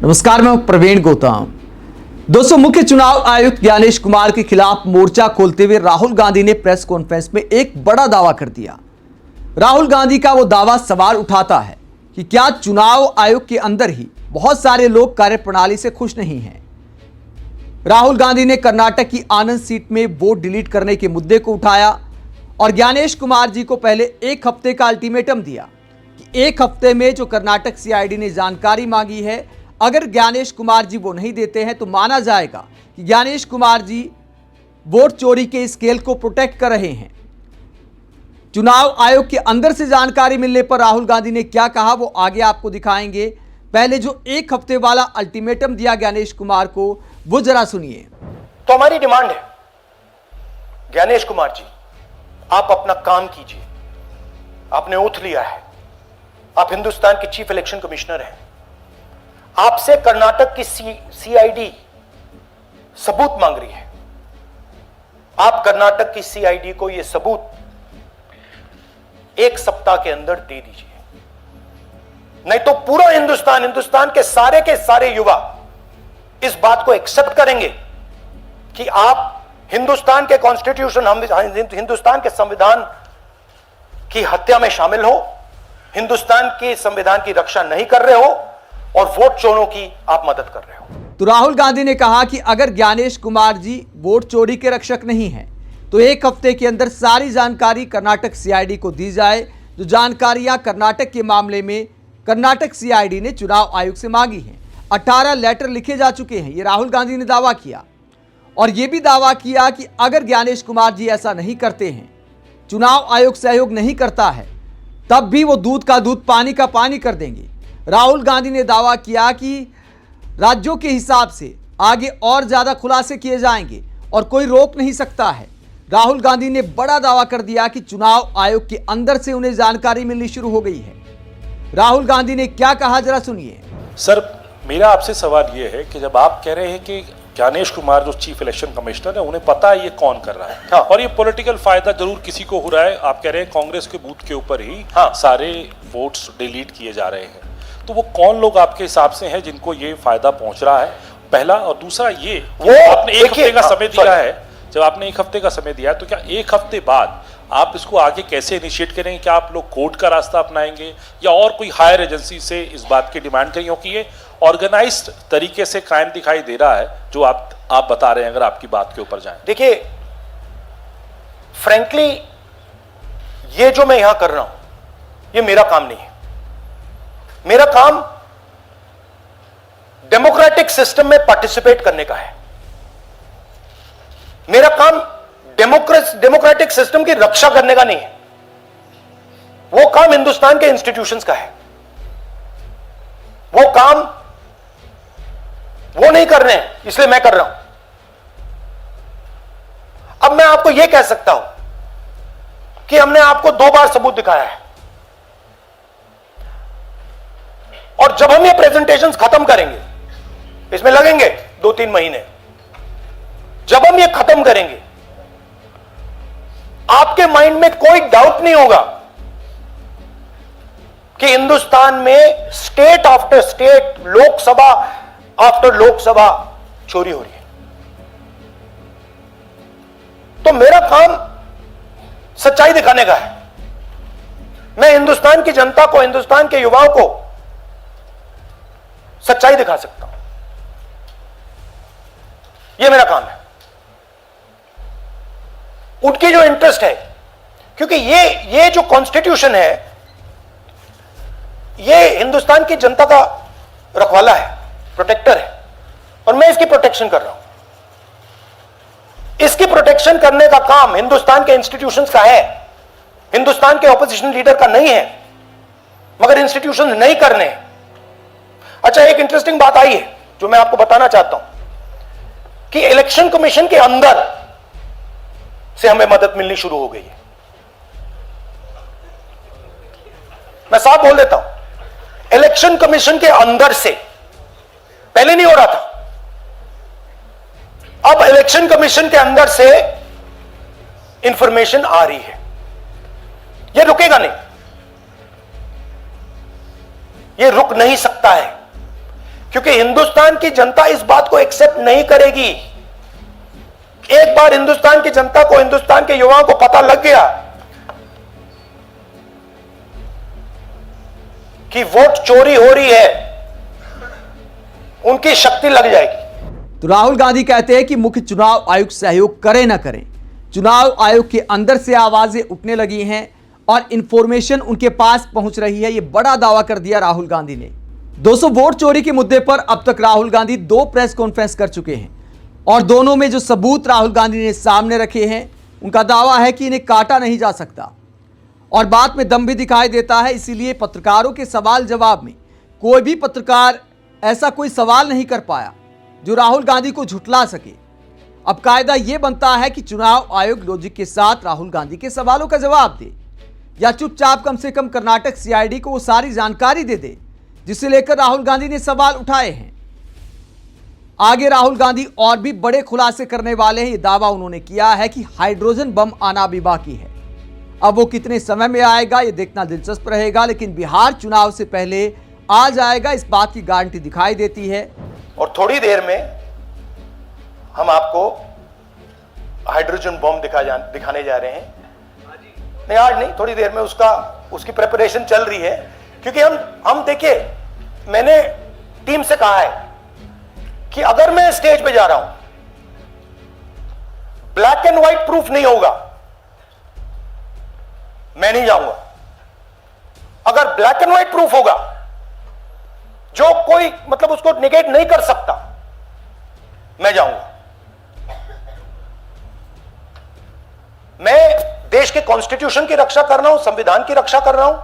नमस्कार, मैं प्रवीण गौतम। दोस्तों, मुख्य चुनाव आयुक्त ज्ञानेश कुमार के खिलाफ मोर्चा खोलते हुए राहुल गांधी ने प्रेस कॉन्फ्रेंस में एक बड़ा दावा कर दिया। राहुल गांधी का वो दावा सवाल उठाता है कि क्या चुनाव आयोग के अंदर ही बहुत सारे लोग कार्यप्रणाली से खुश नहीं हैं। राहुल गांधी ने कर्नाटक की आनंद सीट में वोट डिलीट करने के मुद्दे को उठाया और ज्ञानेश कुमार जी को पहले एक हफ्ते का अल्टीमेटम दिया कि एक हफ्ते में जो कर्नाटक सीआईडी ने जानकारी मांगी है, अगर ज्ञानेश कुमार जी वो नहीं देते हैं तो माना जाएगा कि ज्ञानेश कुमार जी वोट चोरी के स्केल को प्रोटेक्ट कर रहे हैं। चुनाव आयोग के अंदर से जानकारी मिलने पर राहुल गांधी ने क्या कहा वो आगे आपको दिखाएंगे। पहले जो एक हफ्ते वाला अल्टीमेटम दिया ज्ञानेश कुमार को, वो जरा सुनिए। तो हमारी डिमांड है, ज्ञानेश कुमार जी, आप अपना काम कीजिए। आपने ओथ लिया है, आप हिंदुस्तान के चीफ इलेक्शन कमिश्नर हैं। आपसे कर्नाटक की सीआईडी सबूत मांग रही है। आप कर्नाटक की सीआईडी को यह सबूत एक सप्ताह के अंदर दे दीजिए, नहीं तो पूरा हिंदुस्तान के सारे युवा इस बात को एक्सेप्ट करेंगे कि आप हिंदुस्तान के कॉन्स्टिट्यूशन, हिंदुस्तान के संविधान की हत्या में शामिल हो, हिंदुस्तान के संविधान की रक्षा नहीं कर रहे हो और वोट चोरों की आप मदद कर रहे हो। तो राहुल गांधी ने कहा कि अगर ज्ञानेश कुमार जी वोट चोरी के रक्षक नहीं हैं तो एक हफ्ते के अंदर सारी जानकारी कर्नाटक सीआईडी को दी जाए। जो जानकारियां कर्नाटक के मामले में कर्नाटक सीआईडी ने चुनाव आयोग से मांगी हैं। 18 लेटर लिखे जा चुके हैं, ये राहुल गांधी ने दावा किया। और यह भी दावा किया कि अगर ज्ञानेश कुमार जी ऐसा नहीं करते हैं, चुनाव आयोग सहयोग नहीं करता है, तब भी वो दूध का दूध पानी का पानी कर देंगे। राहुल गांधी ने दावा किया कि राज्यों के हिसाब से आगे और ज्यादा खुलासे किए जाएंगे और कोई रोक नहीं सकता है। राहुल गांधी ने बड़ा दावा कर दिया कि चुनाव आयोग के अंदर से उन्हें जानकारी मिलनी शुरू हो गई है। राहुल गांधी ने क्या कहा, जरा सुनिए। सर, मेरा आपसे सवाल यह है कि जब आप कह रहे हैं कि ज्ञानेश कुमार जो चीफ इलेक्शन कमिश्नर है, उन्हें पता है ये कौन कर रहा है। हाँ। और ये पॉलिटिकल फायदा जरूर किसी को हो रहा है। आप कह रहे हैं कांग्रेस के बूथ के ऊपर ही सारे वोट्स डिलीट किए जा रहे हैं, तो वो कौन लोग आपके हिसाब से हैं जिनको ये फायदा पहुंच रहा है, पहला। और दूसरा ये, वो आपने एक हफ्ते का समय दिया है, जब आपने एक हफ्ते का समय दिया है तो क्या एक हफ्ते बाद आप इसको आगे कैसे इनिशिएट करेंगे? क्या आप लोग कोर्ट का रास्ता अपनाएंगे या और कोई हायर एजेंसी से इस बात की डिमांड करेंगे? क्योंकि ये ऑर्गेनाइज्ड तरीके से क्राइम दिखाई दे रहा है जो आप बता रहे हैं, अगर आपकी बात के ऊपर जाएं। देखिए, फ्रैंकली ये जो मैं यहां कर रहा हूं, ये मेरा काम नहीं है। मेरा काम डेमोक्रेटिक सिस्टम में पार्टिसिपेट करने का है। मेरा काम डेमोक्रेटिक सिस्टम की रक्षा करने का नहीं है। वो काम हिंदुस्तान के इंस्टीट्यूशंस का है। वो काम वो नहीं कर रहे हैं, इसलिए मैं कर रहा हूं। अब मैं आपको यह कह सकता हूं कि हमने आपको 2 बार सबूत दिखाया है, और जब हम ये प्रेजेंटेशंस खत्म करेंगे, इसमें लगेंगे 2-3 महीने, जब हम ये खत्म करेंगे, आपके माइंड में कोई डाउट नहीं होगा कि हिंदुस्तान में state after state, Lok Sabha after Lok Sabha चोरी हो रही है। तो मेरा काम सच्चाई दिखाने का है। मैं हिंदुस्तान की जनता को, हिंदुस्तान के युवाओं को सच्चाई दिखा सकता हूं। यह मेरा काम है। उनकी जो इंटरेस्ट है, क्योंकि ये जो कॉन्स्टिट्यूशन है, ये हिंदुस्तान की जनता का रखवाला है, प्रोटेक्टर है, और मैं इसकी प्रोटेक्शन कर रहा हूं। इसकी प्रोटेक्शन करने का काम हिंदुस्तान के इंस्टीट्यूशंस का है, हिंदुस्तान के ऑपोजिशन लीडर का नहीं है। मगर इंस्टीट्यूशंस नहीं करने। अच्छा, एक इंटरेस्टिंग बात आई है जो मैं आपको बताना चाहता हूं कि इलेक्शन कमीशन के अंदर से हमें मदद मिलनी शुरू हो गई है। मैं साफ बोल देता हूं, इलेक्शन कमीशन के अंदर से, पहले नहीं हो रहा था, अब इलेक्शन कमीशन के अंदर से इंफॉर्मेशन आ रही है। यह रुकेगा नहीं, ये रुक नहीं सकता है, क्योंकि हिंदुस्तान की जनता इस बात को एक्सेप्ट नहीं करेगी। एक बार हिंदुस्तान की जनता को, हिंदुस्तान के युवाओं को पता लग गया कि वोट चोरी हो रही है, उनकी शक्ति लग जाएगी। तो राहुल गांधी कहते हैं कि मुख्य चुनाव आयुक्त सहयोग करे ना करें, चुनाव आयोग के अंदर से आवाजें उठने लगी हैं और इंफॉर्मेशन उनके पास पहुंच रही है। यह बड़ा दावा कर दिया राहुल गांधी ने। दोस्तों, वोट चोरी के मुद्दे पर अब तक राहुल गांधी 2 प्रेस कॉन्फ्रेंस कर चुके हैं और दोनों में जो सबूत राहुल गांधी ने सामने रखे हैं, उनका दावा है कि इन्हें काटा नहीं जा सकता और बात में दम भी दिखाई देता है। इसीलिए पत्रकारों के सवाल जवाब में कोई भी पत्रकार ऐसा कोई सवाल नहीं कर पाया जो राहुल गांधी को झुठला सके। अब कायदा यह बनता है कि चुनाव आयोग लॉजिक के साथ राहुल गांधी के सवालों का जवाब दे या चुपचाप कम से कम कर्नाटक सीआईडी को वो सारी जानकारी दे दे जिसे लेकर राहुल गांधी ने सवाल उठाए हैं। आगे राहुल गांधी और भी बड़े खुलासे करने वाले हैं। ये दावा उन्होंने किया है कि हाइड्रोजन बम आना भी बाकी है। अब वो कितने समय में आएगा ये देखना दिलचस्प रहेगा, लेकिन बिहार चुनाव से पहले आ जाएगा, इस बात की गारंटी दिखाई देती है। और थोड़ी देर में हम आपको हाइड्रोजन बम दिखाने जा रहे हैं। नहीं, आज नहीं, थोड़ी देर में उसकी प्रिपरेशन चल रही है। क्योंकि हम देखिए, मैंने टीम से कहा है कि अगर मैं स्टेज पे जा रहा हूं, ब्लैक एंड व्हाइट प्रूफ नहीं होगा, मैं नहीं जाऊंगा। अगर ब्लैक एंड व्हाइट प्रूफ होगा जो कोई मतलब उसको निगेट नहीं कर सकता, मैं जाऊंगा। मैं देश के कॉन्स्टिट्यूशन की रक्षा कर रहा हूं, संविधान की रक्षा कर रहा हूं,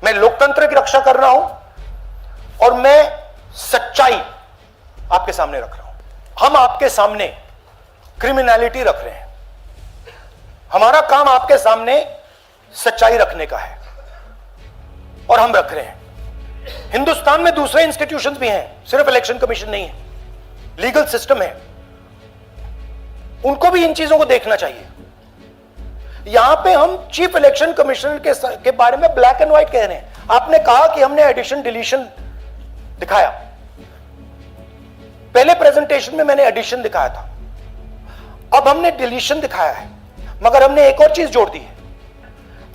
मैं लोकतंत्र की रक्षा कर रहा हूं और मैं सच्चाई आपके सामने रख रहा हूं। हम आपके सामने क्रिमिनलिटी रख रहे हैं, हमारा काम आपके सामने सच्चाई रखने का है और हम रख रहे हैं। हिंदुस्तान में दूसरे इंस्टीट्यूशंस भी हैं, सिर्फ इलेक्शन कमीशन नहीं है, लीगल सिस्टम है, उनको भी इन चीजों को देखना चाहिए। यहां पे हम चीफ इलेक्शन कमिश्नर के बारे में ब्लैक एंड व्हाइट कह रहे हैं। आपने कहा कि हमने एडिशन डिलीशन दिखाया, पहले प्रेजेंटेशन में मैंने एडिशन दिखाया था, अब हमने डिलीशन दिखाया है, मगर हमने एक और चीज जोड़ दी है,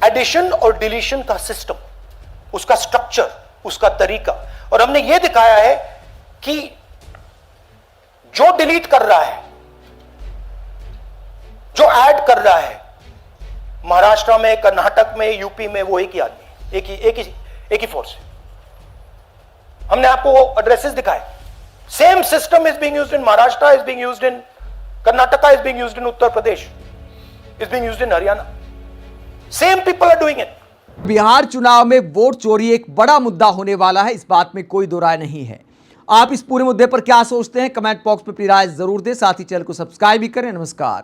एडिशन और डिलीशन का सिस्टम, उसका स्ट्रक्चर, उसका तरीका। और हमने यह दिखाया है कि जो डिलीट कर रहा है, जो ऐड कर रहा है, महाराष्ट्र में, कर्नाटक में, यूपी में, वो एक ही आदमी, एक ही फोर्स है। हमने आपको एड्रेसेस दिखाए। Same system is being used in Maharashtra, is being used in Karnataka, is being used in Uttar Pradesh, is being used in Haryana. Same people are doing it. Bihar चुनाव में वोट चोरी एक बड़ा मुद्दा होने वाला है, इस बात में कोई दो राय नहीं है। आप इस पूरे मुद्दे पर क्या सोचते हैं, कमेंट बॉक्स में अपनी राय जरूर दें। साथ ही चैनल को सब्सक्राइब भी करें। नमस्कार।